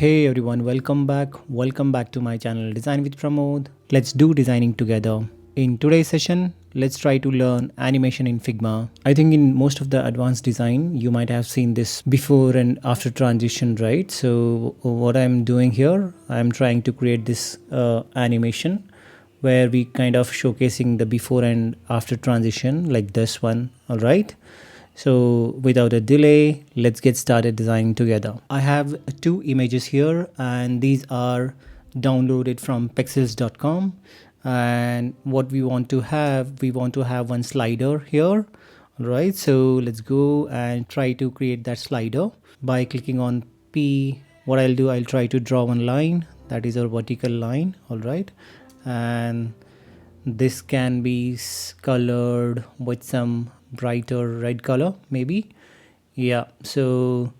Hey everyone, welcome back. Welcome back to my channel Design with Pramod. Let's do designing together. In today's session, let's try to learn animation in Figma. I think in most of the advanced design, you might have seen this before and after transition, right? So what I'm doing here, I'm trying to create this animation where we kind of showcasing the before and after transition like this one, all right? So without a delay, let's get started designing together. I have two images here and these are downloaded from pexels.com. And what we want to have one slider here. All right, so let's go and try to create that slider by clicking on P. What I'll do, I'll try to draw one line, that is a vertical line. All right, and this can be colored with some brighter red color maybe. Yeah, so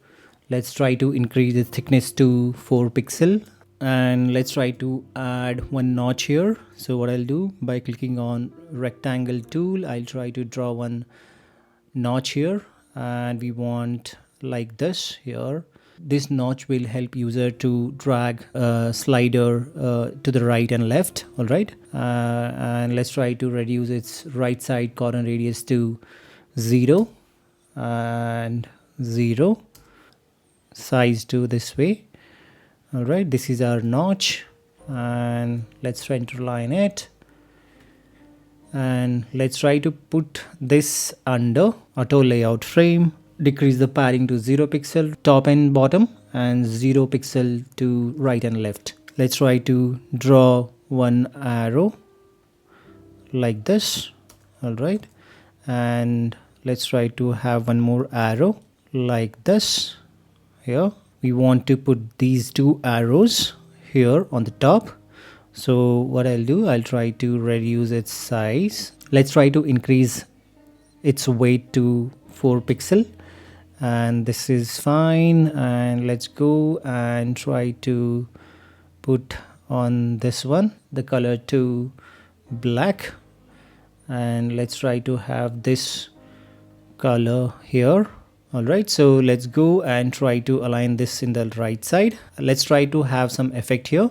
let's try to increase the thickness to 4 pixel and let's try to add one notch here. So what I'll do, by clicking on rectangle tool, I'll try to draw one notch here and we want like this here. This notch will help user to drag a slider to the right and left. All right, and let's try to reduce its right side corner radius to 0 and 0, size to this way. All right, this is our notch and let's try to line it and let's try to put this under auto layout frame. Decrease the padding to 0 pixel top and bottom and 0 pixel to right and left. Let's try to draw one arrow like this. All right, and let's try to have one more arrow like this here. We want to put these two arrows here on the top. So what I'll do, I'll try to reduce its size. Let's try to increase its weight to 4 pixel and this is fine. And let's go and try to put on this one the color to black and let's try to have this color here. All right, so let's go and try to align this in the right side. Let's try to have some effect here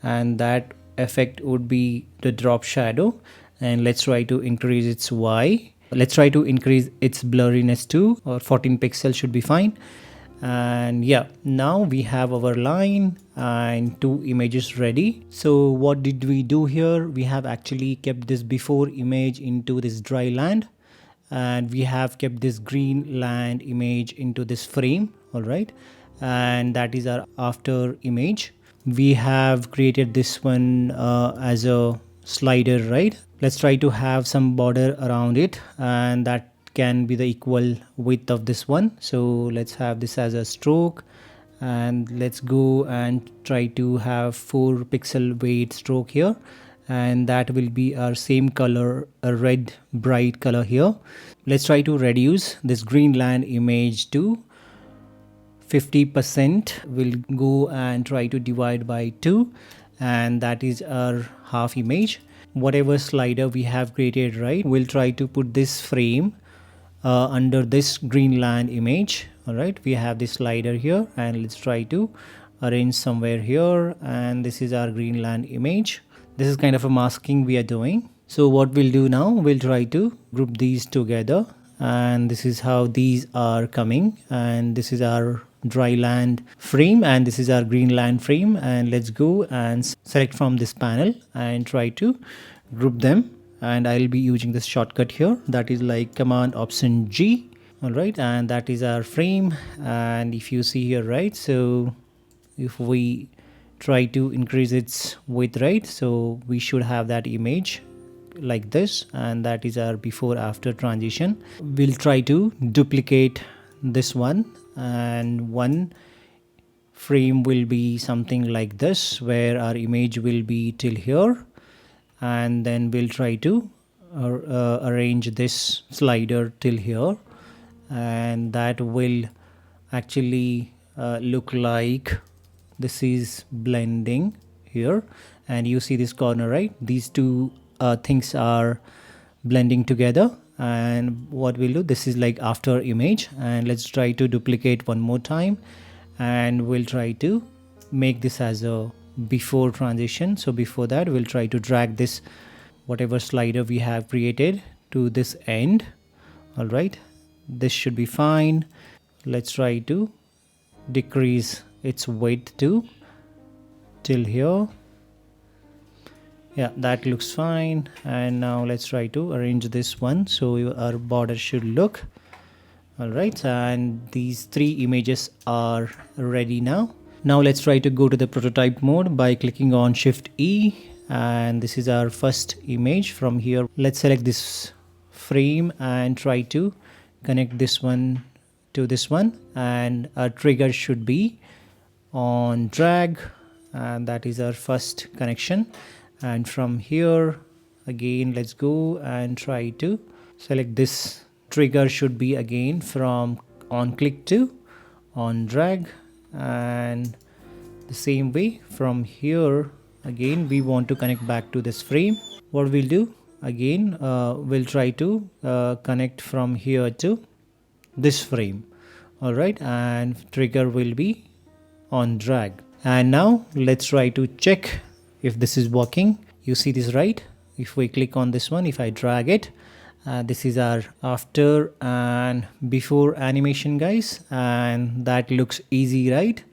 and that effect would be the drop shadow and let's try to increase its Y. Let's try to increase its blurriness to 14 pixels should be fine. And yeah, now we have our line and two images ready. So what did we do here? We have actually kept this before image into this dry land and we have kept this green land image into this frame. All right, and that is our after image. We have created this one as a slider, right? Let's try to have some border around it and that can be the equal width of this one. So let's have this as a stroke and let's go and try to have 4 pixel weight stroke here and that will be our same color, a red bright color here. Let's try to reduce this green land image to 50%. We'll go and try to divide by 2 and that is our half image. Whatever slider we have created, right, we'll try to put this frame under this green land image. All right, we have this slider here and let's try to arrange somewhere here and this is our green land image. This is kind of a masking we are doing. So what we'll do now, we'll try to group these together and this is how these are coming and this is our dry land frame and this is our green land frame. And let's go and select from this panel and try to group them and I'll be using this shortcut here, that is like Command Option G. All right, and that is our frame. And if you see here, right, so if we try to increase its width, right, so we should have that image like this and that is our before after transition. We'll try to duplicate this one and one frame will be something like this where our image will be till here and then we'll try to arrange this slider till here and that will actually look like this is blending here and you see this corner, right, these two things are blending together. And what we'll do, this is like after image and let's try to duplicate one more time and we'll try to make this as a before transition. So before that, we'll try to drag this whatever slider we have created to this end. All right, this should be fine. Let's try to decrease its width to till here. Yeah, that looks fine. And now let's try to arrange this one so our border should look all right. And these three images are ready now. Now let's try to go to the prototype mode by clicking on Shift E, and this is our first image. From here, let's select this frame and try to connect this one to this one, and our trigger should be on drag, and that is our first connection. And from here again, let's go and try to select this trigger should be again from on click to on drag, and the same way from here again we want to connect back to this frame. What we'll do again, we'll try to connect from here to this frame. All right, and trigger will be on drag. And now let's try to check if this is working. You see this, right? If we click on this one, if I drag it, this is our after and before animation, guys, and that looks easy, right?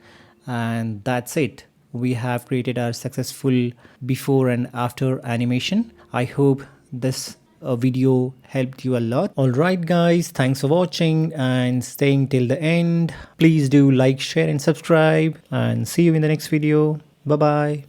And that's it. We have created our successful before and after animation. I hope this video helped you a lot. All right, guys, thanks for watching and staying till the end. Please do like, share and subscribe, and see you in the next video. Bye bye.